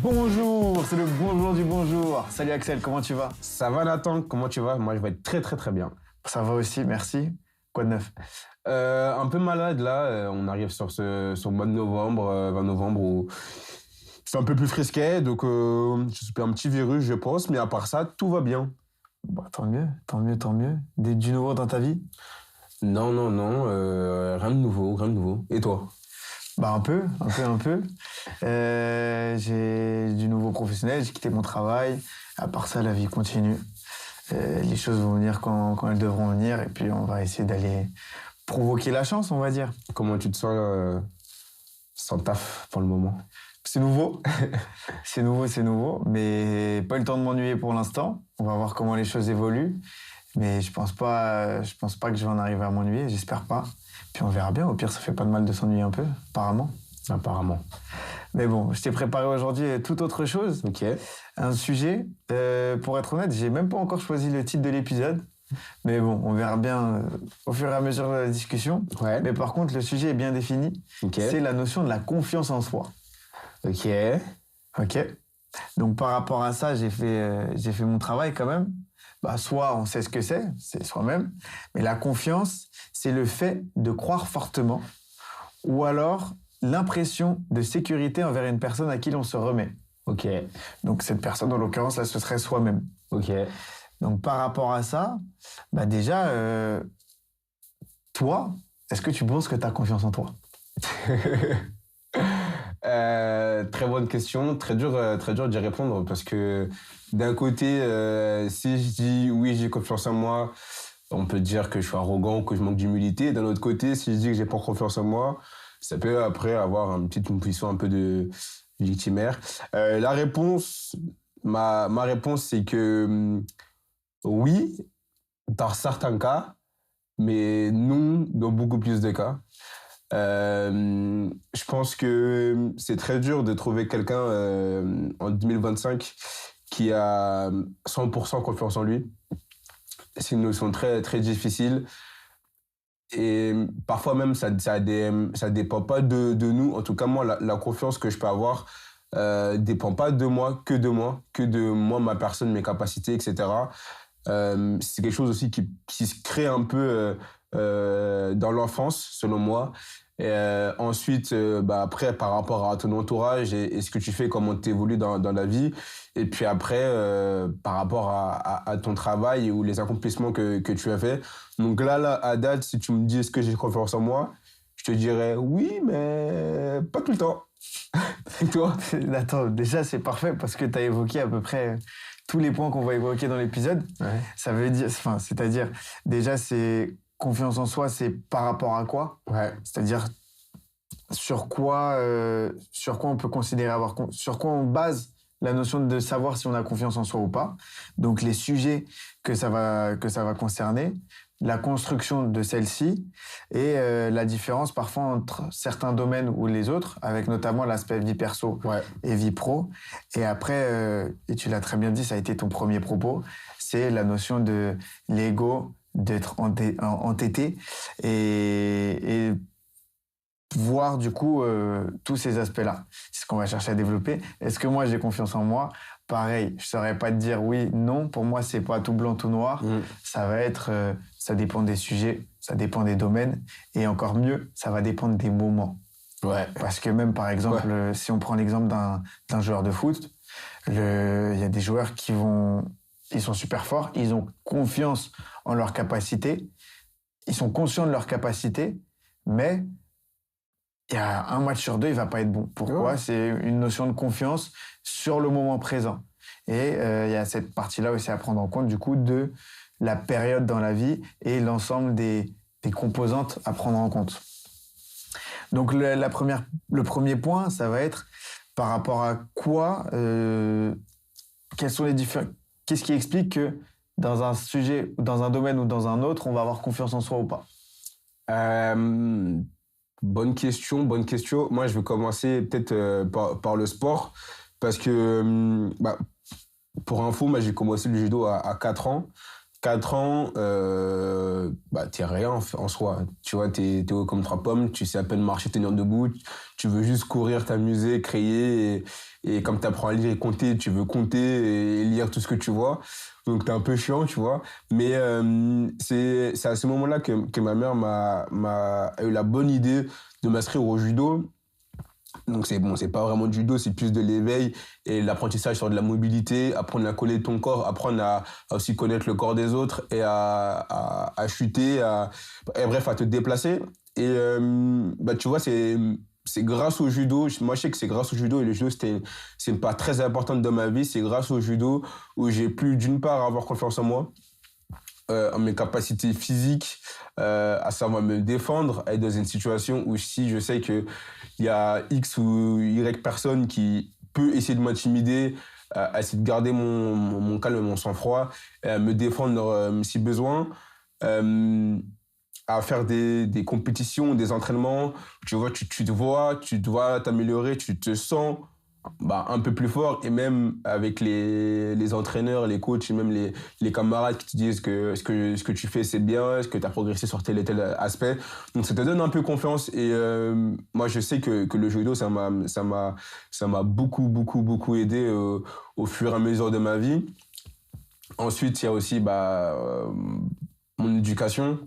Bonjour, c'est le bonjour du bonjour. Salut Axel, comment tu vas? Ça va Nathan, comment tu vas? Moi je vais être très très très bien. Ça va aussi, merci. Quoi de neuf? Un peu malade là, on arrive sur le mois de novembre, 20 novembre où c'est un peu plus frisquet, donc je suis un petit virus je pense, mais à part ça tout va bien. Bah, tant mieux, tant mieux, tant mieux. Du nouveau dans ta vie? Non, non, non, rien de nouveau, rien de nouveau. Et toi? Bah un peu. J'ai du nouveau professionnel, j'ai quitté mon travail. À part ça, la vie continue. Les choses vont venir quand elles devront venir et puis on va essayer d'aller provoquer la chance, on va dire. Comment tu te sens sans taf pour le moment? C'est nouveau, c'est nouveau, mais pas eu le temps de m'ennuyer pour l'instant. On va voir comment les choses évoluent, mais je pense pas que je vais en arriver à m'ennuyer, j'espère pas. Puis on verra bien, au pire ça fait pas de mal de s'ennuyer un peu, apparemment. Apparemment. Mais bon, je t'ai préparé aujourd'hui toute autre chose. Ok. Un sujet, pour être honnête, j'ai même pas encore choisi le titre de l'épisode. Mais bon, on verra bien au fur et à mesure de la discussion. Ouais. Mais par contre, le sujet est bien défini. Ok. C'est la notion de la confiance en soi. Ok. Ok. Donc par rapport à ça, j'ai fait mon travail quand même. Bah, soit on sait ce que c'est soi-même. Mais la confiance, c'est le fait de croire fortement ou alors l'impression de sécurité envers une personne à qui l'on se remet. Ok. Donc cette personne, en l'occurrence, là, ce serait soi-même. Ok. Donc par rapport à ça, bah déjà, toi, est-ce que tu penses que tu as confiance en toi? Très bonne question, très dur d'y répondre parce que d'un côté, si je dis oui, j'ai confiance en moi, on peut dire que je suis arrogant ou que je manque d'humilité. D'un autre côté, si je dis que j'ai pas confiance en moi, ça peut après avoir une petite position un peu de victimaire. La réponse, ma réponse, c'est que oui, dans certains cas, mais non dans beaucoup plus de cas. Je pense que c'est très dur de trouver quelqu'un en 2025 qui a 100% confiance en lui. C'est une notion très très difficile et parfois même ça dépend pas de nous. En tout cas moi la confiance que je peux avoir dépend pas de moi, que de moi, ma personne, mes capacités, etc. C'est quelque chose aussi qui se crée un peu dans l'enfance, selon moi. Et ensuite, bah après, par rapport à ton entourage et ce que tu fais, comment tu évolues dans la vie. Et puis après, par rapport à ton travail ou les accomplissements que tu as fait. Donc là, à date, si tu me dis est-ce que j'ai confiance en moi, je te dirais oui, mais pas tout le temps. Et toi? Attends, déjà c'est parfait parce que tu as évoqué à peu près tous les points qu'on va évoquer dans l'épisode. Ouais. Ça veut dire, enfin, c'est-à-dire, déjà c'est confiance en soi, c'est par rapport à quoi? Ouais. C'est-à-dire sur quoi on peut considérer sur quoi on base la notion de savoir si on a confiance en soi ou pas. Donc les sujets que ça va concerner, la construction de celle-ci et la différence parfois entre certains domaines ou les autres, avec notamment l'aspect vie perso et vie pro. Et après, et tu l'as très bien dit, ça a été ton premier propos, c'est la notion de l'ego, d'être entêté et voir du coup tous ces aspects-là. C'est ce qu'on va chercher à développer. Est-ce que moi j'ai confiance en moi? Pareil, je saurais pas te dire oui, non. Pour moi, c'est pas tout blanc, tout noir. Ça va être, ça dépend des sujets, ça dépend des domaines, et encore mieux, ça va dépendre des moments. Ouais. Parce que même par exemple, si on prend l'exemple d'un joueur de foot, il y a des joueurs ils sont super forts, ils ont confiance en leurs capacités, ils sont conscients de leurs capacités, mais il y a un match sur deux, il va pas être bon. Pourquoi? C'est une notion de confiance sur le moment présent. Et il y a cette partie-là aussi à prendre en compte, du coup, de la période dans la vie et l'ensemble des composantes à prendre en compte. Donc, le premier point, ça va être par rapport à quoi, quels sont les différents, qu'est-ce qui explique que dans un sujet, dans un domaine ou dans un autre, on va avoir confiance en soi ou pas? Bonne question. Moi, je vais commencer peut-être par le sport parce que, pour info, moi, j'ai commencé le judo à 4 ans 4 ans, bah, t'es rien en soi. Tu vois, t'es haut comme 3 pommes, tu sais à peine marcher, tenir debout. Tu veux juste courir, t'amuser, créer. Et comme t'apprends à lire et compter, tu veux compter et lire tout ce que tu vois. Donc t'es un peu chiant, tu vois. Mais c'est à ce moment-là que ma mère a eu la bonne idée de m'inscrire au judo. Donc c'est bon, c'est pas vraiment du judo, c'est plus de l'éveil et l'apprentissage sur de la mobilité, apprendre à coller ton corps, apprendre à aussi connaître le corps des autres et à chuter, et bref, à te déplacer. Et bah, tu vois, c'est grâce au judo, moi je sais que c'est grâce au judo et le judo c'est une part très importante de ma vie, c'est grâce au judo où j'ai pu d'une part avoir confiance en moi, en mes capacités physiques, à savoir me défendre, à être dans une situation où si je sais que il y a X ou Y personne qui peut essayer de m'intimider, à essayer de garder mon calme et mon sang-froid, me défendre si besoin, euh, à faire des compétitions, des entraînements, tu dois t'améliorer, tu te sens bah, un peu plus fort et même avec les entraîneurs, les coachs et même les camarades qui te disent que ce que tu fais c'est bien, ce que tu as progressé sur tel et tel aspect. Donc ça te donne un peu confiance et moi je sais que le judo ça m'a beaucoup aidé au fur et à mesure de ma vie. Ensuite il y a aussi bah, mon éducation.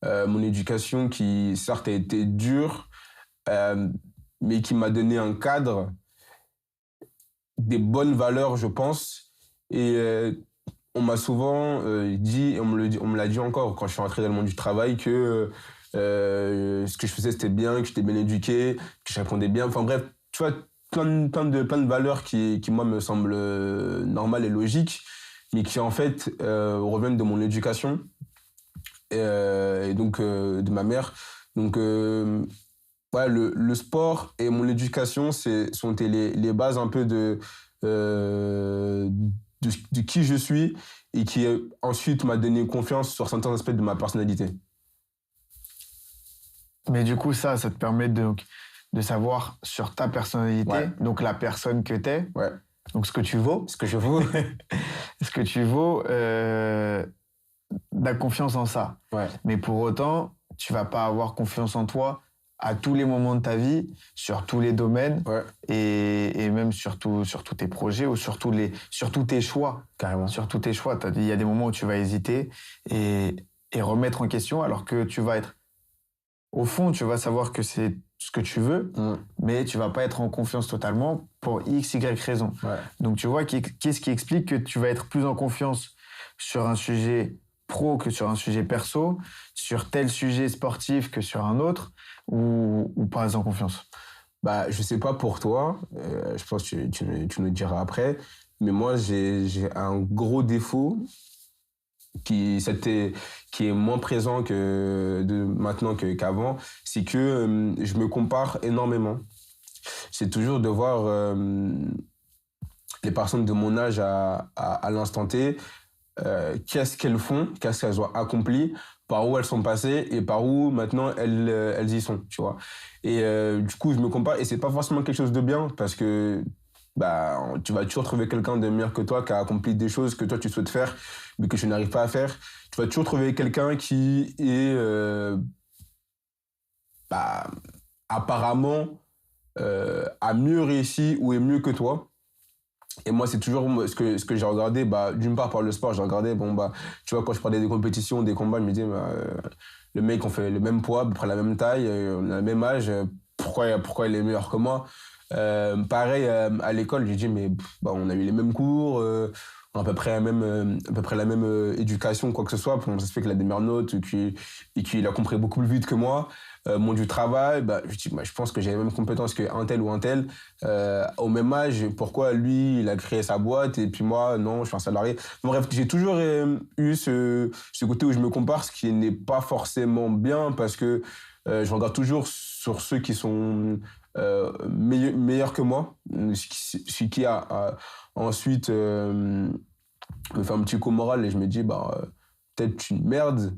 Mon éducation qui certes a été dure euh, mais qui m'a donné un cadre, des bonnes valeurs, je pense. Et on m'a souvent dit, et on me l'a dit encore quand je suis entré dans le monde du travail, que ce que je faisais c'était bien, que j'étais bien éduqué, que je répondais bien. Enfin bref, tu vois, plein de valeurs qui moi, me semblent normales et logiques, mais qui en fait reviennent de mon éducation et donc de ma mère. Donc, ouais, le sport et mon éducation sont les bases un peu euh, de qui je suis et qui ensuite m'a donné confiance sur certains aspects de ma personnalité. Mais du coup, ça te permet de savoir sur ta personnalité, Ouais, donc la personne que t'es, ouais. donc ce que tu vaux, Ce que je vaux. ce que tu vaux, la confiance en ça. Ouais, Mais pour autant, tu vas pas avoir confiance en toi à tous les moments de ta vie, sur tous les domaines ouais, et même sur tous tes projets ou sur tous tes choix. carrément. Sur tous tes choix. Il y a des moments où tu vas hésiter et remettre en question alors que tu vas être, au fond, tu vas savoir que c'est ce que tu veux, Mm, mais tu vas pas être en confiance totalement pour X, Y raison. ouais. Donc tu vois, qu'est-ce qui explique que tu vas être plus en confiance sur un sujet pro que sur un sujet perso, sur tel sujet sportif que sur un autre, ou pas en confiance? Bah, je sais pas pour toi, je pense que tu nous diras après, mais moi j'ai un gros défaut qui qui est moins présent maintenant qu'avant, c'est que je me compare énormément. C'est toujours de voir les personnes de mon âge à l'instant T, qu'est-ce qu'elles font, qu'est-ce qu'elles ont accompli, par où elles sont passées et par où maintenant elles y sont, tu vois. Et du coup, je me compare et c'est pas forcément quelque chose de bien parce que bah, tu vas toujours trouver quelqu'un de meilleur que toi qui a accompli des choses que toi tu souhaites faire mais que tu n'arrives pas à faire. Tu vas toujours trouver quelqu'un qui est bah, apparemment a mieux réussi ou est mieux que toi. Et moi, c'est toujours ce que j'ai regardé, bah, d'une part par le sport, j'ai regardé, bon, bah, tu vois, quand je parlais des compétitions, des combats, je me disais, bah, le mec, on fait le même poids, à peu près la même taille, on a le même âge, pourquoi il est meilleur que moi? Pareil, à l'école, j'ai dit, mais bah, on a eu les mêmes cours, on a à peu près la même éducation, quoi que ce soit, ça se fait qu'il a des meilleures notes et qu'il a compris beaucoup plus vite que moi. Monde du travail, bah, je pense que j'ai les mêmes compétences qu'un tel ou un tel. Au même âge, pourquoi lui, il a créé sa boîte et puis moi, non, je suis un salarié. Bref, j'ai toujours eu ce côté où je me compare, ce qui n'est pas forcément bien parce que je regarde toujours sur ceux qui sont meilleurs que moi, ce qui a ensuite me fait un petit coup moral et je me dis, bah, peut-être une merde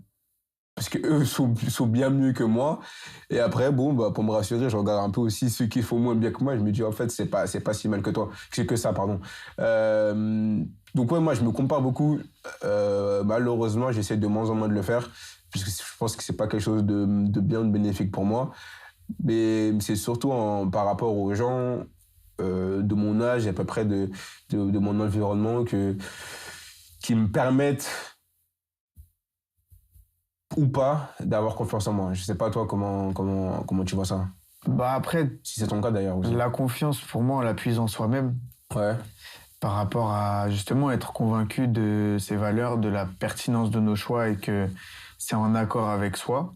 parce qu'eux sont bien mieux que moi. Et après, bon, bah, pour me rassurer, je regarde un peu aussi ceux qui font moins bien que moi. Je me dis, en fait, c'est pas si mal que toi. C'est que ça, pardon. Euh, donc, ouais, moi, je me compare beaucoup. Malheureusement, j'essaie de moins en moins de le faire, puisque je pense que c'est pas quelque chose de bien, de bénéfique pour moi. Mais c'est surtout par rapport aux gens de mon âge, à peu près de mon environnement, qui me permettent ou pas d'avoir confiance en moi. Je sais pas toi comment tu vois ça. Bah après, Si c'est ton cas d'ailleurs aussi. la confiance, pour moi, on la puise en soi-même Ouais. par rapport à justement être convaincu de ses valeurs, de la pertinence de nos choix et que c'est en accord avec soi.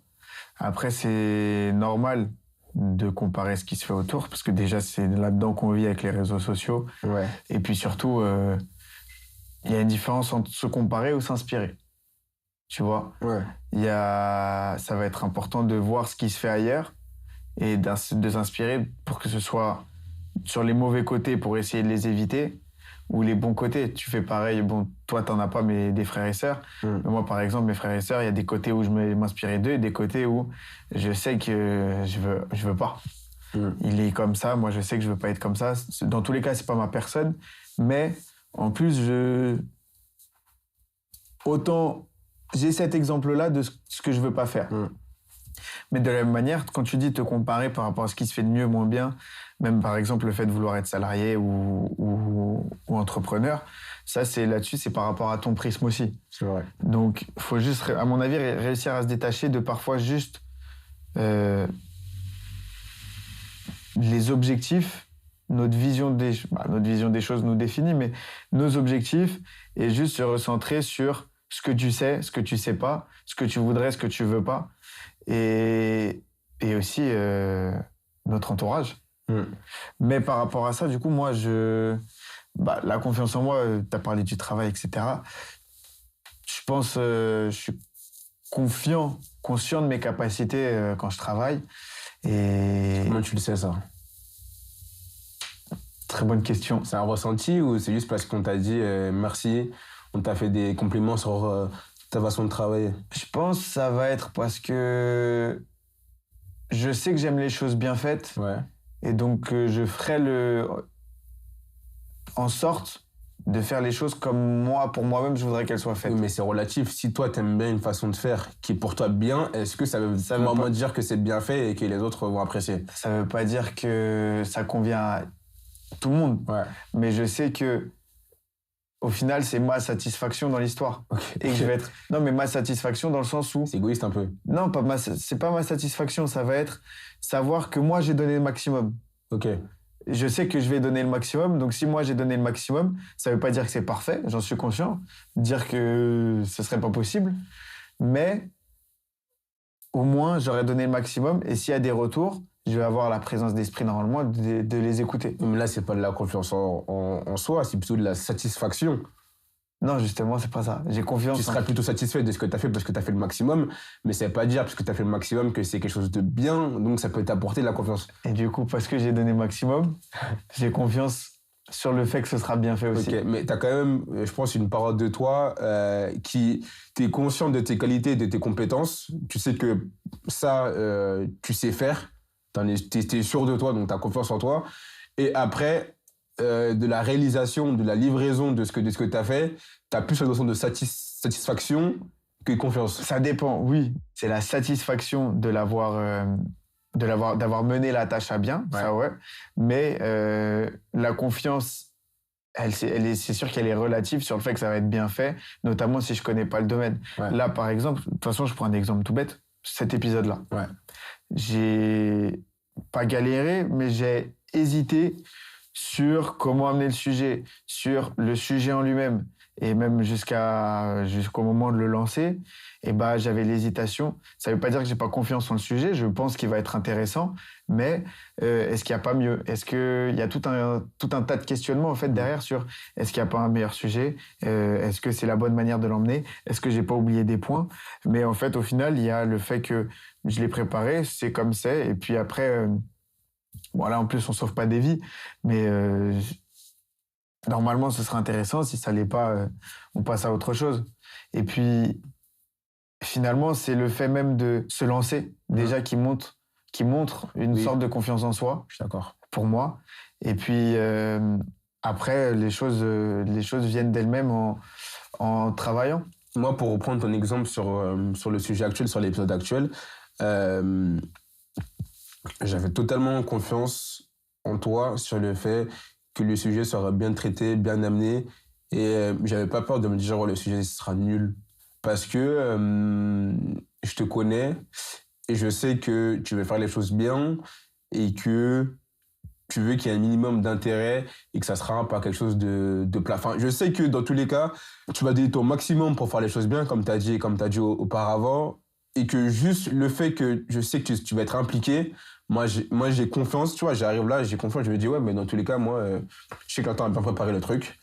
Après, c'est normal de comparer ce qui se fait autour parce que déjà, c'est là-dedans qu'on vit avec les réseaux sociaux. Ouais. Et puis surtout, il y a une différence entre se comparer ou s'inspirer. Tu vois, Ouais. ça va être important de voir ce qui se fait ailleurs et de s'inspirer pour que ce soit sur les mauvais côtés pour essayer de les éviter ou les bons côtés. Tu fais pareil, bon, toi, t'en as pas mais des frères et sœurs. Mm. Mais moi, par exemple, mes frères et sœurs, il y a des côtés où je vais m'inspirer d'eux et des côtés où je sais que je veux pas. Mm. Il est comme ça, moi, je sais que je veux pas être comme ça. Dans tous les cas, c'est pas ma personne. Mais en plus, autant j'ai cet exemple-là de ce que je veux pas faire. Mm. Mais de la même manière, quand tu dis te comparer par rapport à ce qui se fait de mieux, moins bien, même par exemple le fait de vouloir être salarié ou entrepreneur, ça c'est là-dessus, c'est par rapport à ton prisme aussi. C'est vrai. Donc il faut juste, à mon avis, réussir à se détacher de parfois juste les objectifs, notre vision des choses nous définit, mais nos objectifs et juste se recentrer sur ce que tu sais, ce que tu sais pas, ce que tu voudrais, ce que tu veux pas. Et aussi notre entourage. Mm. Mais par rapport à ça, du coup, moi, la confiance en moi, tu as parlé du travail, etc. Je pense, je suis conscient de mes capacités quand je travaille. Et Comment tu le sais ça? très bonne question. C'est un ressenti ou c'est juste parce qu'on t'a dit merci, on t'a fait des compliments sur ta façon de travailler? Je pense que ça va être parce que je sais que j'aime les choses bien faites. Ouais. Et donc, je ferai en sorte de faire les choses comme moi, pour moi-même, je voudrais qu'elles soient faites. Oui, mais c'est relatif. Si toi, t'aimes bien une façon de faire qui est pour toi bien, est-ce que ça veut vraiment dire que c'est bien fait et que les autres vont apprécier? Ça veut pas dire que ça convient à tout le monde. Ouais. Mais je sais que, au final, c'est ma satisfaction dans l'histoire. Ok. Et que je vais être. Non, mais ma satisfaction dans le sens où. C'est égoïste un peu. Non, c'est pas ma satisfaction. Ça va être savoir que moi, j'ai donné le maximum. Ok. Je sais que je vais donner le maximum. Donc, si moi, j'ai donné le maximum, ça veut pas dire que c'est parfait. J'en suis conscient. Dire que ce serait pas possible. Mais au moins, j'aurais donné le maximum. Et s'il y a des retours, je vais avoir la présence d'esprit normalement de les écouter. Mais là, c'est pas de la confiance en soi, c'est plutôt de la satisfaction. Non, justement, c'est pas ça. J'ai confiance. Tu seras plutôt satisfait de ce que tu as fait parce que tu as fait le maximum, mais ça veut pas dire parce que tu as fait le maximum que c'est quelque chose de bien, donc ça peut t'apporter de la confiance. Et du coup, parce que j'ai donné le maximum, j'ai confiance sur le fait que ce sera bien fait aussi. Ok, mais tu as quand même, je pense, une parole de toi qui t'es conscient de tes qualités, de tes compétences. Tu sais que ça, tu sais faire. T'es sûr de toi, donc tu as confiance en toi. Et après, de la réalisation, de la livraison de ce que tu as fait, tu as plus la notion de satisfaction que de confiance. Ça dépend, oui. C'est la satisfaction d'avoir mené la tâche à bien, Ouais. ça ouais. Mais la confiance, c'est sûr qu'elle est relative sur le fait que ça va être bien fait, notamment si je connais pas le domaine. Ouais. Là, par exemple, de toute façon, je prends un exemple tout bête, cet épisode-là. Ouais. J'ai pas galéré, mais j'ai hésité sur comment amener le sujet, sur le sujet en lui-même, et même jusqu'au moment de le lancer, et bah j'avais l'hésitation. Ça veut pas dire que j'ai pas confiance en le sujet. Je pense qu'il va être intéressant, mais est-ce qu'il y a pas mieux? Est-ce qu'il y a tout un tas de questionnements en fait derrière sur est-ce qu'il y a pas un meilleur sujet? Est-ce que c'est la bonne manière de l'emmener? Est-ce que j'ai pas oublié des points? Mais en fait, au final, il y a le fait que je l'ai préparé, c'est comme c'est, et puis après. Bon, là, en plus, on sauve pas des vies, mais normalement, ce serait intéressant. Si ça l'est pas, on passe à autre chose. Et puis, finalement, c'est le fait même de se lancer, déjà, qui montre une Oui. sorte de confiance en soi, Je suis d'accord. pour moi. Et puis, après, les choses viennent d'elles-mêmes en travaillant. Moi, pour reprendre ton exemple sur le sujet actuel, sur l'épisode actuel, euh, j'avais totalement confiance en toi sur le fait que le sujet sera bien traité, bien amené. Et j'avais pas peur de me dire, oh, le sujet sera nul. Parce que je te connais et je sais que tu veux faire les choses bien et que tu veux qu'il y ait un minimum d'intérêt et que ça sera pas quelque chose de plat. Enfin, je sais que dans tous les cas, tu vas donner ton maximum pour faire les choses bien, comme tu as dit, auparavant, et que juste le fait que je sais que tu vas être impliqué, moi j'ai confiance, tu vois, j'arrive là, j'ai confiance, je me dis, ouais, mais dans tous les cas, moi, je sais que Nathan a bien préparé le truc,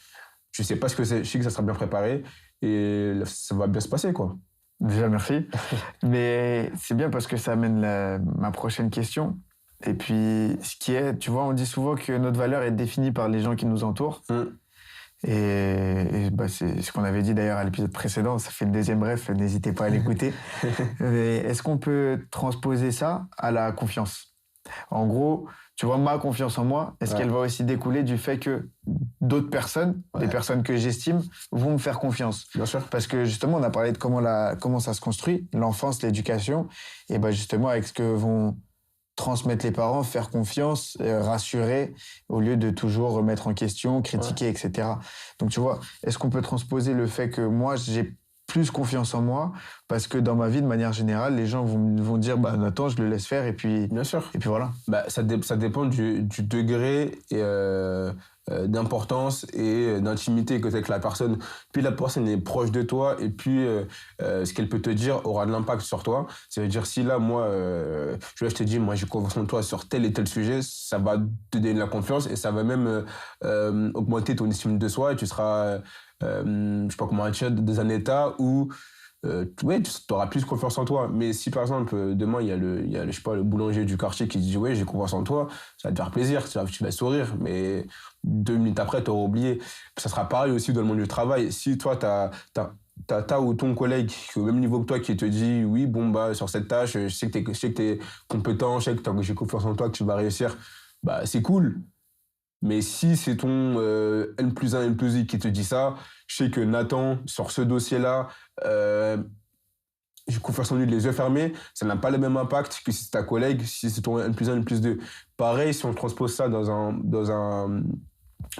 je sais pas ce que c'est, je sais que ça sera bien préparé, et ça va bien se passer, quoi. Déjà, merci. Mais c'est bien parce que ça amène ma prochaine question. Et puis, ce qui est, tu vois, on dit souvent que notre valeur est définie par les gens qui nous entourent. Et c'est ce qu'on avait dit d'ailleurs à l'épisode précédent, ça fait le deuxième bref, n'hésitez pas à l'écouter. Mais est-ce qu'on peut transposer ça à la confiance? En gros, tu vois, ma confiance en moi, est-ce Ouais. qu'elle va aussi découler du fait que d'autres personnes, des Ouais. personnes que j'estime, vont me faire confiance? Bien sûr. Parce que justement, on a parlé de comment ça se construit, l'enfance, l'éducation, et ben justement avec ce que vont transmettre les parents, faire confiance, rassurer, au lieu de toujours remettre en question, critiquer, etc. Donc tu vois, est-ce qu'on peut transposer le fait que moi, j'ai plus confiance en moi parce que dans ma vie, de manière générale, les gens vont dire, bah Nathan, je le laisse faire Bien sûr. et puis voilà. Bah, ça dépend du degré d'importance et d'intimité que tu as avec la personne. Puis la personne est proche de toi et puis ce qu'elle peut te dire aura de l'impact sur toi. Ça veut dire si là, moi, je te dis, moi j'ai confiance en toi sur tel et tel sujet, ça va te donner de la confiance et ça va même augmenter ton estime de soi et tu seras, je sais pas comment dire, dans un état où ouais, tu auras plus confiance en toi. Mais si par exemple, demain, je sais pas, le boulanger du quartier qui te dit, ouais, j'ai confiance en toi, ça va te faire plaisir, tu vas sourire, mais 2 minutes après, tu auras oublié. Ça sera pareil aussi dans le monde du travail. Si toi, t'as ou ton collègue qui est au même niveau que toi qui te dit, oui, bon, bah, sur cette tâche, je sais que t'es compétent, je sais que j'ai confiance en toi, que tu vas réussir, bah, c'est cool. Mais si c'est ton N+1, N+2 qui te dit ça, je sais que Nathan, sur ce dossier-là, euh, j'ai confiance en lui les yeux fermés, ça n'a pas le même impact que si c'est ta collègue, si c'est ton N+1, N+2. Pareil, si on transpose ça de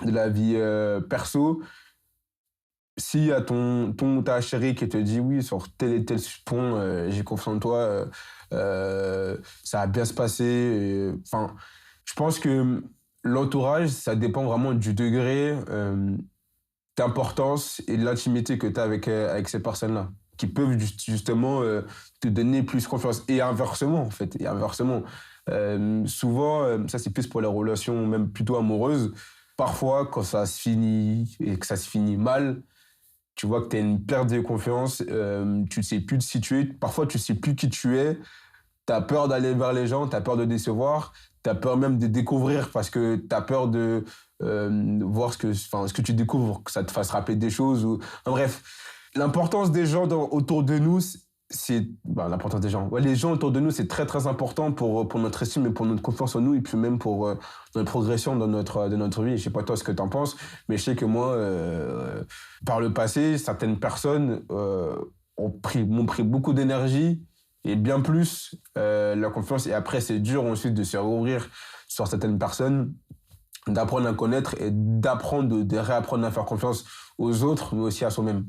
la vie perso, si à ta chérie qui te dit oui, sur tel et tel point, j'ai confiance en toi, ça va bien se passer. Enfin, je pense que l'entourage, ça dépend vraiment du degré d'importance et de l'intimité que tu as avec ces personnes-là, qui peuvent justement te donner plus confiance. Et inversement, en fait. Et inversement. Souvent, ça c'est plus pour les relations même plutôt amoureuses. Parfois, quand ça se finit et que ça se finit mal, tu vois que tu as une perte de confiance, tu ne sais plus te situer. Parfois, tu ne sais plus qui tu es. Tu as peur d'aller vers les gens, tu as peur de décevoir, tu as peur même de découvrir parce que tu as peur de voir ce que tu découvres, que ça te fasse rappeler des choses. Enfin, bref, l'importance des gens autour de nous, l'importance des gens. Ouais, les gens autour de nous, c'est très très important pour notre estime et pour notre confiance en nous et puis même pour notre progression dans de notre vie. Je sais pas toi ce que tu en penses, mais je sais que moi, par le passé, certaines personnes m'ont pris beaucoup d'énergie et bien plus la confiance. Et après, c'est dur ensuite de se rouvrir sur certaines personnes, d'apprendre à connaître et d'apprendre, de réapprendre à faire confiance aux autres, mais aussi à soi-même.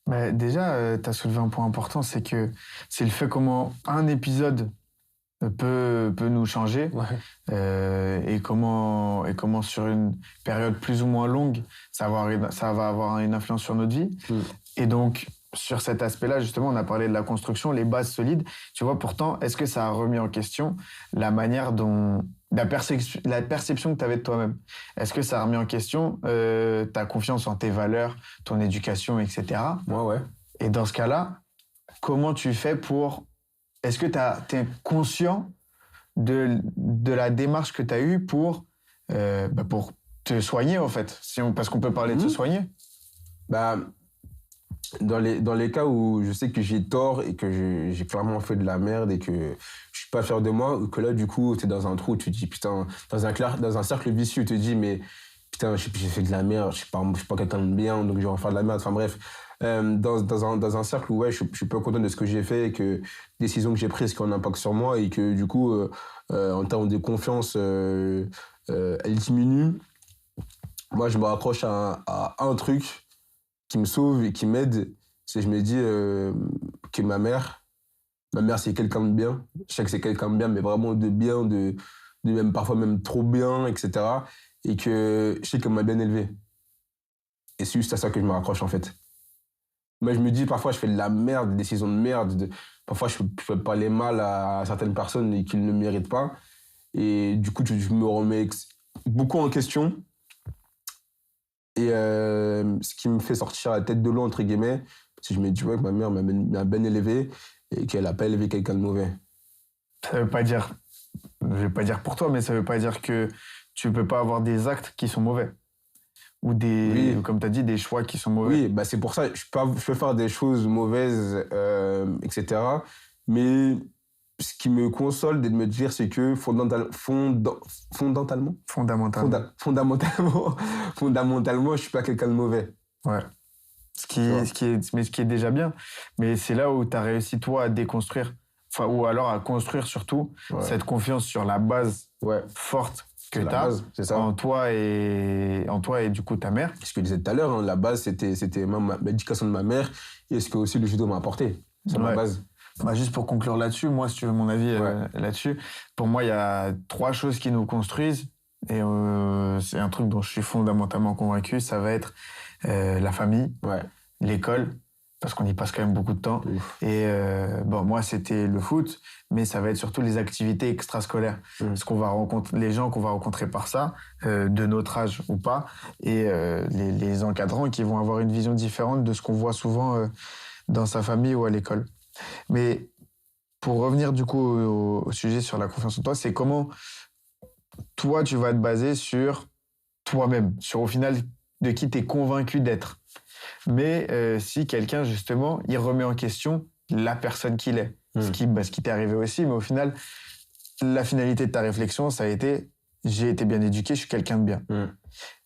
Mais déjà, tu as soulevé un point important, c'est le fait comment un épisode peut nous changer et comment sur une période plus ou moins longue, ça va avoir une influence sur notre vie. Et donc, sur cet aspect-là, justement, on a parlé de la construction, les bases solides. Tu vois, pourtant, est-ce que ça a remis en question la manière dont... la perception que tu avais de toi-même? Est-ce que ça a remis en question ta confiance en tes valeurs, ton éducation, etc. Ouais. Et dans ce cas-là, comment tu fais pour... Est-ce que tu es conscient de la démarche que tu as eue pour te soigner, en fait? Parce qu'on peut parler de se soigner. Bah, Dans les cas où je sais que j'ai tort et que j'ai clairement fait de la merde et que je suis pas fier de moi, ou que là, du coup, t'es dans un trou, tu te dis, putain, dans un cercle vicieux, tu te dis, mais putain, j'ai fait de la merde, je suis pas quelqu'un de bien, donc je vais refaire de la merde. Enfin bref, dans un cercle où ouais, je suis pas content de ce que j'ai fait et que décisions que j'ai prises qui ont un impact sur moi et que du coup, en termes de confiance, elle diminue. Moi, je me raccroche à un truc qui me sauve et qui m'aide, c'est je me dis que ma mère c'est quelqu'un de bien. Je sais que c'est quelqu'un de bien, mais vraiment de bien, de même parfois même trop bien, etc. Et que je sais qu'elle m'a bien élevé. Et c'est juste à ça que je me raccroche en fait. Moi je me dis parfois je fais de la merde, des décisions de merde. Parfois je fais parler mal à certaines personnes et qu'ils ne méritent pas. Et du coup je me remets beaucoup en question. Et ce qui me fait sortir la tête de l'eau, entre guillemets, c'est que je me dis ouais, que ma mère m'a bien élevé et qu'elle n'a pas élevé quelqu'un de mauvais. Ça veut pas dire, je vais pas dire pour toi, mais ça veut pas dire que tu peux pas avoir des actes qui sont mauvais. Ou Oui, comme tu as dit, des choix qui sont mauvais. oui, bah c'est pour ça, je peux faire des choses mauvaises, etc. Mais ce qui me console de me dire, c'est que fondamentalement, Fondamentalement. fondamentalement, fondamentalement, je suis pas quelqu'un de mauvais. Ouais. Tu vois. Ce qui est déjà bien. Mais c'est là où tu as réussi, toi, à déconstruire, enfin, ou alors à construire surtout Ouais, cette confiance sur la base ouais, forte que c'est la tu as base, c'est ça. en toi et du coup ta mère. Ce que je disais tout à l'heure, hein, la base, c'était l'éducation de ma mère et ce que aussi le judo m'a apporté. C'est ma Ouais. base. Bah, juste pour conclure là-dessus, moi, si tu veux mon avis Ouais, là-dessus, pour moi, il y a trois choses qui nous construisent. Et c'est un truc dont je suis fondamentalement convaincu. Ça va être la famille, ouais, l'école, parce qu'on y passe quand même beaucoup de temps. de ouf. Et bon, moi, c'était le foot, mais ça va être surtout les activités extrascolaires. Mm. Ce qu'on va rencontrer, les gens qu'on va rencontrer par ça, de notre âge ou pas, et les encadrants qui vont avoir une vision différente de ce qu'on voit souvent dans sa famille ou à l'école. Mais pour revenir du coup au sujet sur la confiance en toi, c'est comment toi, tu vas te baser sur toi-même, sur au final de qui tu es convaincu d'être. Mais si quelqu'un, justement, il remet en question la personne qu'il est, Mm. ce qui t'est arrivé aussi, mais au final, la finalité de ta réflexion, ça a été j'ai été bien éduqué, je suis quelqu'un de bien. Mm.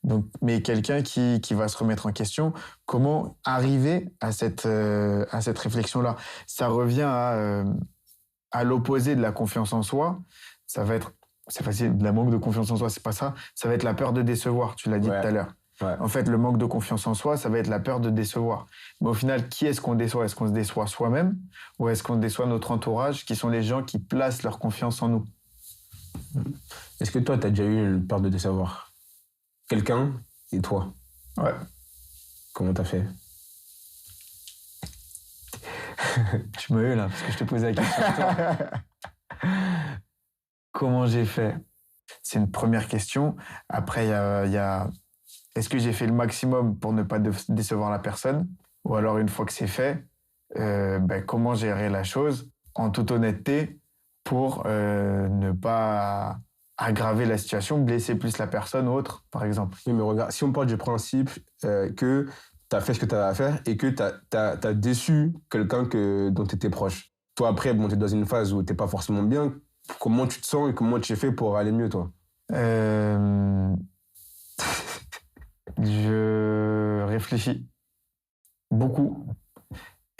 Donc, mais quelqu'un qui va se remettre en question, comment arriver à cette réflexion-là? Ça revient à l'opposé de la confiance en soi. Ça va être, c'est facile, de la manque de confiance en soi, c'est pas ça. Ça va être la peur de décevoir, tu l'as dit Ouais, tout à l'heure. ouais. En fait, le manque de confiance en soi, ça va être la peur de décevoir. Mais au final, qui est-ce qu'on déçoit? Est-ce qu'on se déçoit soi-même ou est-ce qu'on déçoit notre entourage, qui sont les gens qui placent leur confiance en nous? Est-ce que toi, t'as déjà eu une peur de décevoir quelqu'un et toi? Ouais. Comment t'as fait? Tu m'as eu là, parce que je te posais la question. Comment j'ai fait? C'est une première question. Après, il y a est-ce que j'ai fait le maximum pour ne pas décevoir la personne? Ou alors, une fois que c'est fait, comment gérer la chose en toute honnêteté pour ne pas aggraver la situation, blesser plus la personne ou autre, par exemple. Oui, mais regarde, si on part du principe que t'as fait ce que t'avais à faire et que t'as déçu quelqu'un dont t'étais proche. Toi, après, bon, t'es dans une phase où t'es pas forcément bien. Comment tu te sens et comment tu fais pour aller mieux, toi? Euh, je réfléchis beaucoup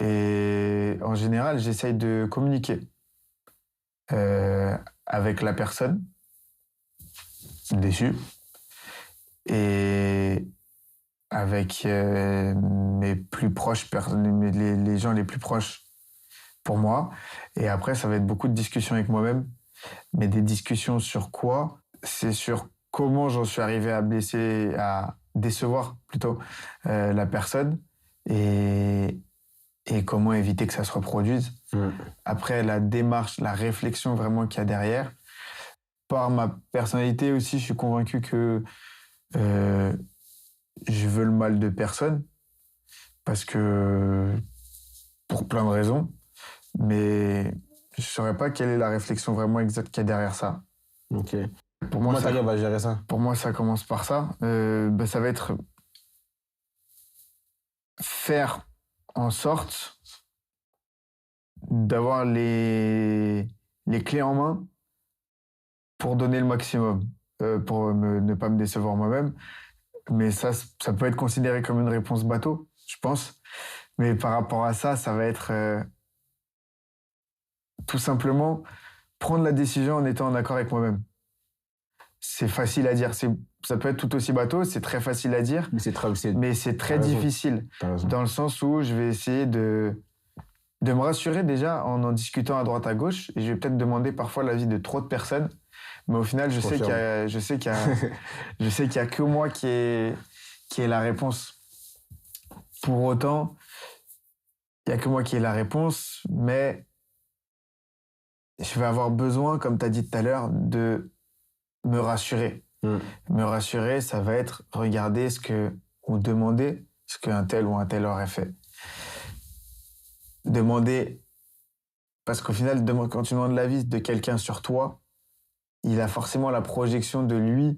et en général, j'essaye de communiquer avec la personne déçue et avec mes plus proches personnes, les gens les plus proches pour moi. Et après, ça va être beaucoup de discussions avec moi-même. Mais des discussions sur quoi? C'est sur comment j'en suis arrivé à décevoir plutôt la personne et, et comment éviter que ça se reproduise. Mm. Après, la démarche, la réflexion vraiment qu'il y a derrière. Par ma personnalité aussi, je suis convaincu que euh, je veux le mal de personne parce que pour plein de raisons, mais je saurais pas quelle est la réflexion vraiment exacte qu'il y a derrière ça. Ok. Pour moi, Comment t'arrives à gérer ça? pour moi, ça commence par ça. Ça va être faire en sorte d'avoir les clés en main pour donner le maximum, pour ne pas me décevoir moi-même. Mais ça peut être considéré comme une réponse bateau, je pense. Mais par rapport à ça, ça va être tout simplement prendre la décision en étant en accord avec moi-même. C'est facile à dire. Ça peut être tout aussi bateau, c'est très facile à dire, mais c'est très difficile. Dans le sens où je vais essayer de me rassurer déjà en discutant à droite à gauche. Et je vais peut-être demander parfois l'avis de trop de personnes. Mais au final, je sais qu'il y a que moi qui ai la réponse. Pour autant, il y a que moi qui ai la réponse, mais je vais avoir besoin, comme tu as dit tout à l'heure, de me rassurer. Me rassurer, ça va être regarder ou demander ce qu'un tel ou un tel aurait fait. Demander, parce qu'au final, quand tu demandes l'avis de quelqu'un sur toi, il a forcément la projection de lui,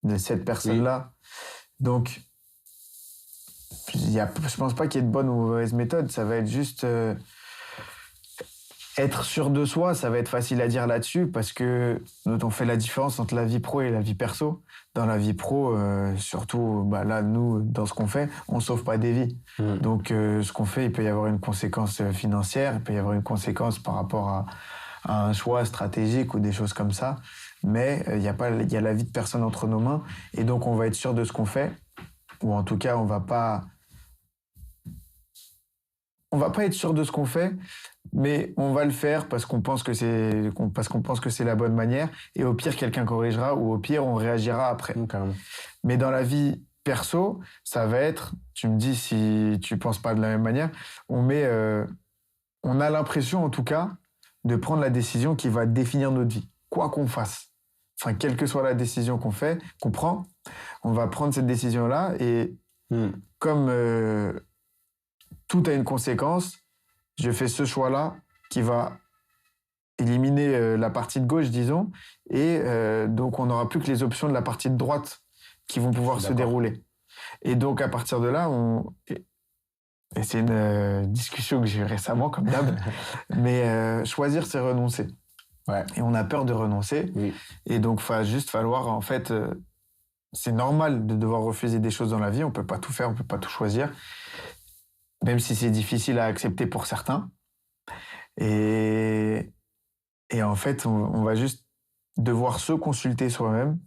de cette personne-là. Donc, je pense pas qu'il y ait de bonne ou mauvaise méthode. Ça va être juste être sûr de soi. Ça va être facile à dire là-dessus parce que on fait la différence entre la vie pro et la vie perso. Dans la vie pro, surtout, là, nous, dans ce qu'on fait, on sauve pas des vies. Donc, ce qu'on fait, il peut y avoir une conséquence financière, il peut y avoir une conséquence par rapport à un choix stratégique ou des choses comme ça. Mais il y a la vie de personne entre nos mains. Et donc, on va être sûr de ce qu'on fait. Ou en tout cas, on va pas être sûr de ce qu'on fait, mais on va le faire parce qu'on pense que c'est la bonne manière. Et au pire, quelqu'un corrigera ou au pire, on réagira après. Mais dans la vie perso, ça va être, tu me dis si tu penses pas de la même manière, on a l'impression en tout cas de prendre la décision qui va définir notre vie, quoi qu'on fasse. Enfin, quelle que soit la décision qu'on prend, on va prendre cette décision-là et comme tout a une conséquence, je fais ce choix-là qui va éliminer la partie de gauche, disons, et donc on n'aura plus que les options de la partie de droite qui vont pouvoir se dérouler. Et donc à partir de là, et c'est une discussion que j'ai eue récemment, comme d'hab, mais choisir, c'est renoncer. Ouais. Et on a peur de renoncer. Oui. Et donc, il va juste falloir, en fait, c'est normal de devoir refuser des choses dans la vie. On ne peut pas tout faire, on ne peut pas tout choisir. Même si c'est difficile à accepter pour certains. Et en fait, on va juste devoir se consulter soi-même.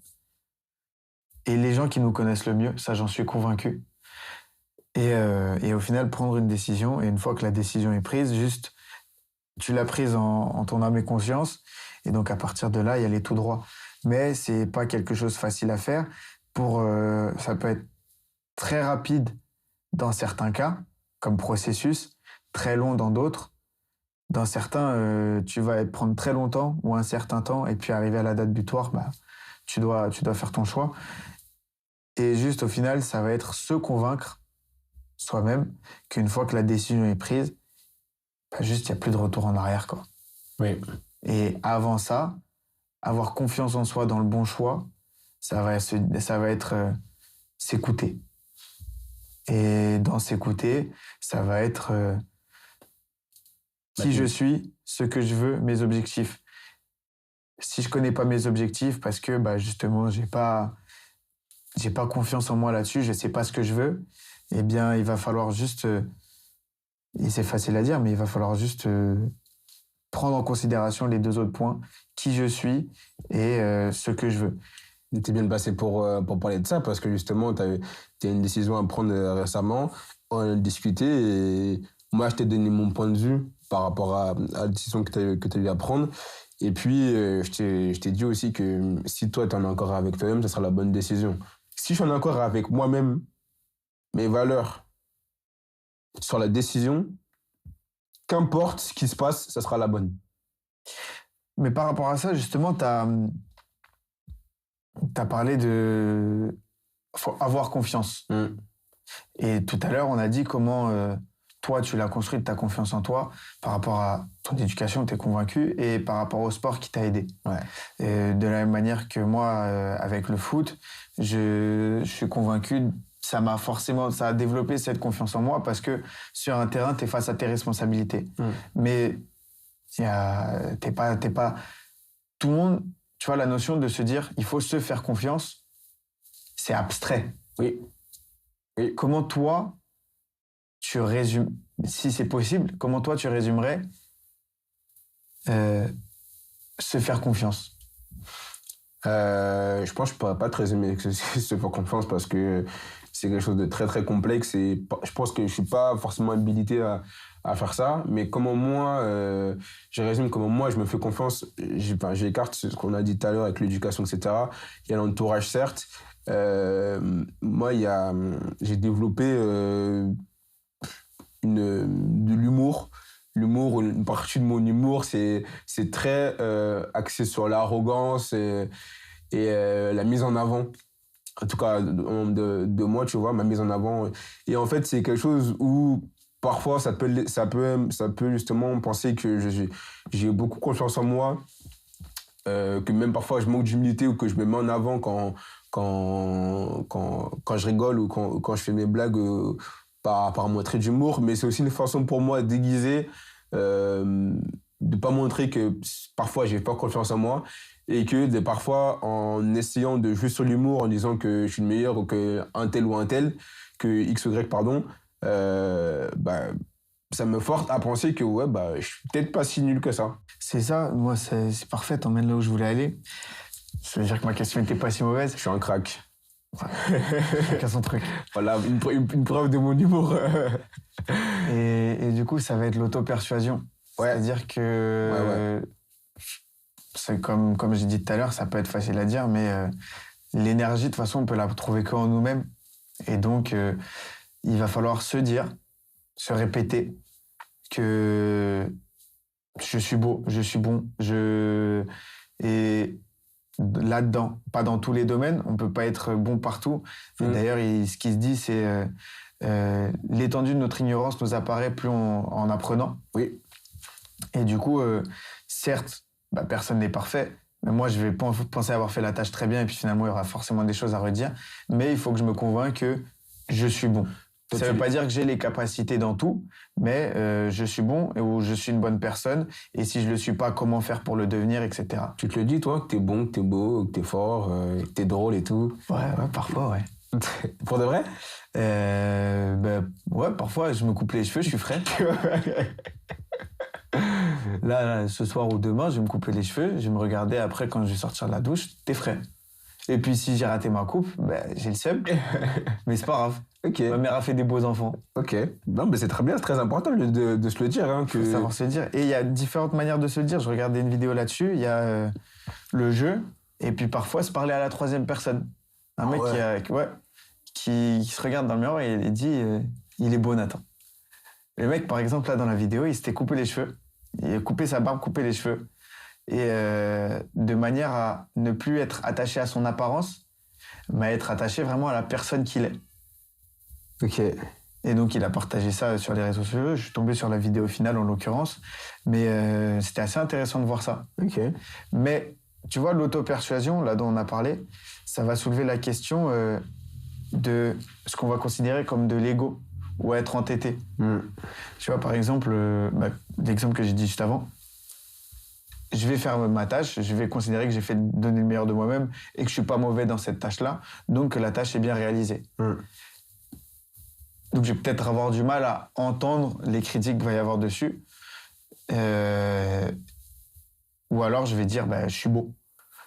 Et les gens qui nous connaissent le mieux, ça, j'en suis convaincu. Et au final, prendre une décision. Et une fois que la décision est prise, juste, tu l'as prise en ton âme et conscience. Et donc, à partir de là, y aller tout droit. Mais c'est pas quelque chose de facile à faire. Ça peut être très rapide dans certains cas, comme processus, très long dans d'autres. Dans certains, tu vas prendre très longtemps ou un certain temps, et puis arriver à la date butoir, tu dois faire ton choix. Et juste au final, ça va être se convaincre soi-même qu'une fois que la décision est prise, juste il n'y a plus de retour en arrière, quoi. Oui. Et avant ça, avoir confiance en soi dans le bon choix, ça va être s'écouter. Et dans s'écouter, ça va être qui je suis, ce que je veux, mes objectifs. Si je connais pas mes objectifs parce que justement j'ai pas confiance en moi là-dessus, je sais pas ce que je veux, eh bien il va falloir juste et c'est facile à dire, mais il va falloir juste prendre en considération les deux autres points, qui je suis et ce que je veux. Tu étais bien passé pour parler de ça, parce que justement, tu as une décision à prendre récemment, on a discuté, et moi, je t'ai donné mon point de vue par rapport à la décision que tu as eu à prendre. Et puis, je t'ai dit aussi que si toi, tu en es encore avec toi-même, ça sera la bonne décision. Si je suis en accord avec moi-même, mes valeurs, sur la décision, qu'importe ce qui se passe, ça sera la bonne. Mais par rapport à ça, justement, t'as parlé de faut avoir confiance. Et tout à l'heure, on a dit comment toi, tu l'as construite, ta confiance en toi, par rapport à ton éducation, tu es convaincu, et par rapport au sport qui t'a aidé. Ouais. Et de la même manière que moi, avec le foot, je suis convaincu, ça a développé cette confiance en moi parce que sur un terrain, tu es face à tes responsabilités. Mais t'es pas, tout le monde, tu vois, la notion de se dire, il faut se faire confiance, c'est abstrait. Oui. Comment toi, tu résumes, si c'est possible, comment toi, tu résumerais se faire confiance? Je pense que je pourrais pas te résumer se faire confiance parce que c'est quelque chose de très très complexe et je pense que je suis pas forcément habilité à faire ça. Mais comment moi, je résume comment moi je me fais confiance. J'écarte ce qu'on a dit tout à l'heure avec l'éducation, etc. Il y a l'entourage, certes. Moi, j'ai développé de l'humour. L'humour, une partie de mon humour, c'est très axé sur l'arrogance et la mise en avant. En tout cas, de moi, tu vois, ma mise en avant. Et en fait, c'est quelque chose où parfois, ça peut justement penser que j'ai beaucoup confiance en moi, que même parfois, je manque d'humilité ou que je me mets en avant quand je rigole ou quand je fais mes blagues par mon trait d'humour. Mais c'est aussi une façon pour moi déguisée de pas montrer que parfois, j'ai pas confiance en moi. Et que parfois, en essayant de jouer sur l'humour, en disant que je suis le meilleur ou qu'un tel ou un tel, que X ou Y, pardon, ça me force à penser que ouais, je suis peut-être pas si nul que ça. C'est ça, moi, c'est parfait, t'emmènes là où je voulais aller. Ça veut dire que ma question n'était pas si mauvaise. Je suis un crack. Chacun son truc. Voilà, une preuve de mon humour. Et du coup, ça va être l'auto-persuasion. Ouais. C'est-à-dire que... Ouais. C'est comme j'ai dit tout à l'heure, ça peut être facile à dire, mais l'énergie, de toute façon, on peut la trouver qu'en nous-mêmes. Et donc, il va falloir se dire, se répéter que je suis beau, je suis bon, et là-dedans, pas dans tous les domaines, on ne peut pas être bon partout. Et d'ailleurs, ce qui se dit, c'est l'étendue de notre ignorance nous apparaît plus en apprenant. Oui. Et du coup, certes, personne n'est parfait. Mais moi, je vais penser avoir fait la tâche très bien et puis finalement, il y aura forcément des choses à redire. Mais il faut que je me convainque que je suis bon. Ça ne veut pas dire que j'ai les capacités dans tout, mais je suis bon ou je suis une bonne personne. Et si je ne le suis pas, comment faire pour le devenir, etc. Tu te le dis, toi, que t'es bon, que t'es beau, que t'es fort, que t'es drôle et tout? Ouais, parfois, ouais. Pour de vrai? Ouais, parfois, je me coupe les cheveux, je suis frais. Là, ce soir ou demain, je vais me couper les cheveux, je vais me regarder après quand je vais sortir de la douche, t'es frais. Et puis si j'ai raté ma coupe, j'ai le seum, mais c'est pas grave. Okay. Ma mère a fait des beaux enfants. Ok. Non, mais c'est très bien, c'est très important de se le dire. Hein, Faut savoir se le dire. Et il y a différentes manières de se le dire. Je regardais une vidéo là-dessus, il y a le jeu, et puis parfois se parler à la troisième personne. Un mec qui se regarde dans le miroir et il dit il est beau, Nathan. Le mec, par exemple, là dans la vidéo, il s'était coupé les cheveux. Il a coupé sa barbe, coupé les cheveux. Et de manière à ne plus être attaché à son apparence, mais à être attaché vraiment à la personne qu'il est. Ok. Et donc, il a partagé ça sur les réseaux sociaux. Je suis tombé sur la vidéo finale, en l'occurrence. Mais c'était assez intéressant de voir ça. Ok. Mais, tu vois, l'auto-persuasion, là dont on a parlé, ça va soulever la question de ce qu'on va considérer comme de l'ego ou être entêté. Tu vois, par exemple, l'exemple que j'ai dit juste avant, je vais faire ma tâche, je vais considérer que j'ai fait donner le meilleur de moi-même et que je suis pas mauvais dans cette tâche-là, donc que la tâche est bien réalisée. Donc je vais peut-être avoir du mal à entendre les critiques qu'il va y avoir dessus. Ou alors je vais dire, je suis beau,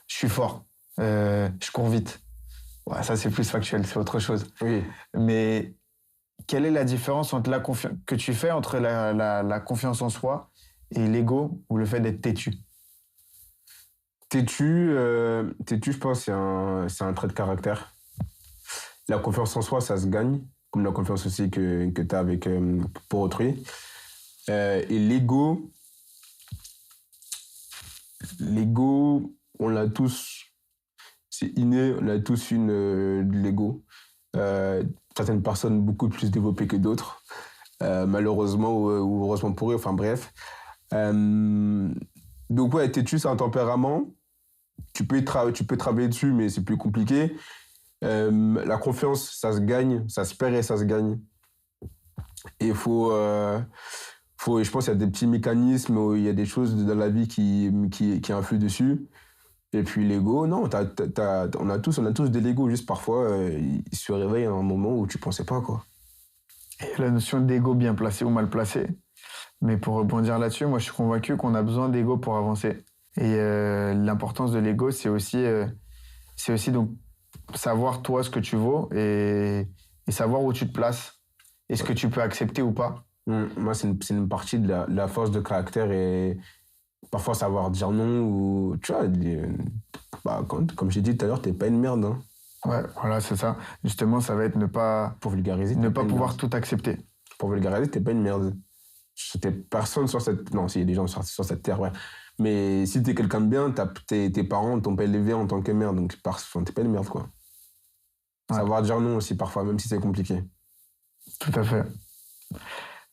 je suis fort, je cours vite. Ouais, ça c'est plus factuel, c'est autre chose. Oui. Mais quelle est la différence entre la confiance que tu fais entre la confiance en soi et l'ego ou le fait d'être têtu? Têtu, je pense, c'est un trait de caractère. La confiance en soi, ça se gagne, comme la confiance aussi que tu as avec, pour autrui. Et l'ego, on l'a tous, c'est inné, on a tous de l'ego. Certaines personnes beaucoup plus développées que d'autres, malheureusement ou heureusement pour eux, enfin bref. Donc ouais, têtu, c'est un tempérament. Tu peux travailler dessus, mais c'est plus compliqué. La confiance, ça se gagne, ça se perd et ça se gagne. Et je pense qu'il y a des petits mécanismes, où il y a des choses dans la vie qui influent dessus. Et puis l'ego, non, on a tous de l'ego, juste parfois, il se réveille à un moment où tu pensais pas, quoi. Et la notion d'ego bien placé ou mal placé. Mais pour rebondir là-dessus, moi je suis convaincu qu'on a besoin d'ego pour avancer. Et l'importance de l'ego, c'est aussi donc savoir toi ce que tu vaux et savoir où tu te places. Et ce que tu peux accepter ou pas. Moi, c'est une partie de la force de caractère et parfois savoir dire non ou, tu vois, comme j'ai dit tout à l'heure, t'es pas une merde. Hein. Ouais, voilà, c'est ça. Justement, ça va être ne pas pouvoir tout accepter. Pour vulgariser, t'es pas une merde. T'es personne sur cette... Non, s'il y a des gens sur cette terre, ouais. Mais si t'es quelqu'un de bien, tes parents t'ont pas élevé en tant que merde, donc t'es pas une merde, quoi. Ouais. Savoir dire non aussi, parfois, même si c'est compliqué. Tout à fait.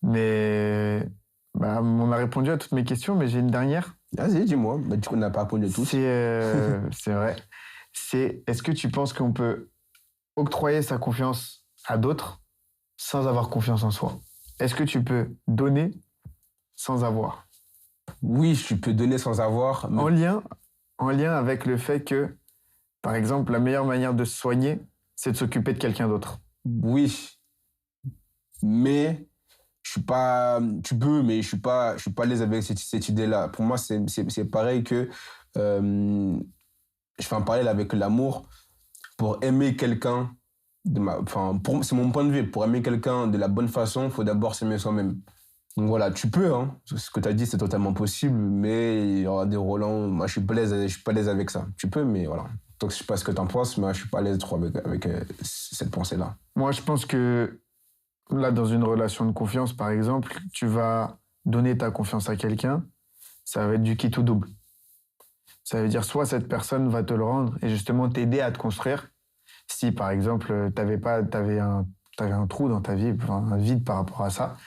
Mais on a répondu à toutes mes questions, mais j'ai une dernière. Vas-y, dis-moi. Du coup, on n'a pas répondu à toutes. C'est vrai. Est-ce que tu penses qu'on peut octroyer sa confiance à d'autres sans avoir confiance en soi? Est-ce que tu peux donner sans avoir? Oui, tu peux donner sans avoir. Mais... En lien avec le fait que, par exemple, la meilleure manière de se soigner, c'est de s'occuper de quelqu'un d'autre. Oui. Mais je suis pas... Tu peux, mais je suis pas à l'aise avec cette idée-là. Pour moi, c'est pareil que... je fais un parallèle avec l'amour. Pour aimer quelqu'un... c'est mon point de vue. Pour aimer quelqu'un de la bonne façon, il faut d'abord s'aimer soi-même. Donc voilà, tu peux. Hein. Ce que tu as dit, c'est totalement possible. Mais il y aura des relents. Moi, je suis pas à l'aise avec ça. Tu peux, mais voilà. Donc, je sais pas ce que tu en penses, mais je suis pas à l'aise trop avec cette pensée-là. Moi, je pense que... Là, dans une relation de confiance, par exemple, tu vas donner ta confiance à quelqu'un, ça va être du quitte ou double. Ça veut dire soit cette personne va te le rendre et justement t'aider à te construire. Si, par exemple, t'avais un trou dans ta vie, un vide par rapport à ça,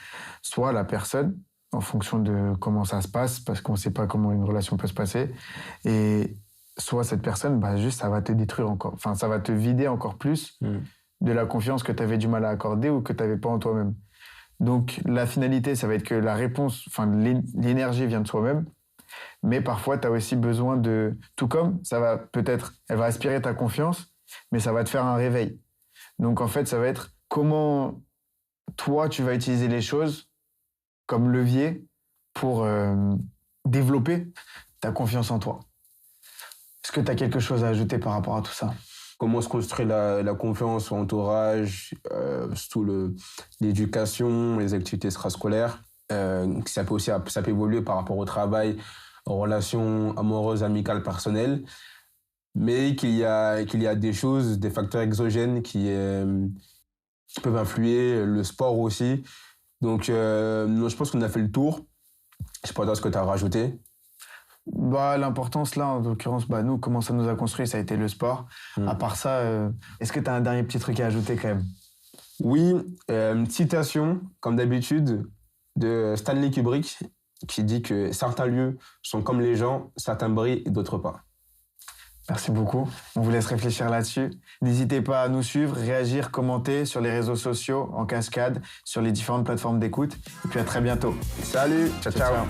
soit la personne, en fonction de comment ça se passe, parce qu'on ne sait pas comment une relation peut se passer, et soit cette personne, juste, ça va te détruire encore. Enfin, ça va te vider encore plus. De la confiance que tu avais du mal à accorder ou que tu n'avais pas en toi-même. Donc, la finalité, ça va être que la réponse, l'énergie vient de soi-même, mais parfois, tu as aussi besoin de... Tout comme, elle va aspirer ta confiance, mais ça va te faire un réveil. Donc, en fait, ça va être comment toi, tu vas utiliser les choses comme levier pour développer ta confiance en toi. Est-ce que tu as quelque chose à ajouter par rapport à tout ça ? Comment se construire la confiance, l'entourage, surtout l'éducation, les activités extrascolaires. Ça peut évoluer par rapport au travail, aux relations amoureuses, amicales, personnelles. Mais qu'il y a des choses, des facteurs exogènes qui peuvent influer, le sport aussi. Donc, je pense qu'on a fait le tour. Je sais pas ce que tu as rajouté. L'importance là, en l'occurrence, nous, comment ça nous a construit, ça a été le sport. À part ça, est-ce que tu as un dernier petit truc à ajouter quand même? Oui, une citation, comme d'habitude, de Stanley Kubrick, qui dit que certains lieux sont comme les gens, certains brillent et d'autres pas. Merci beaucoup. On vous laisse réfléchir là-dessus. N'hésitez pas à nous suivre, réagir, commenter sur les réseaux sociaux, en cascade, sur les différentes plateformes d'écoute. Et puis à très bientôt. Salut, ciao.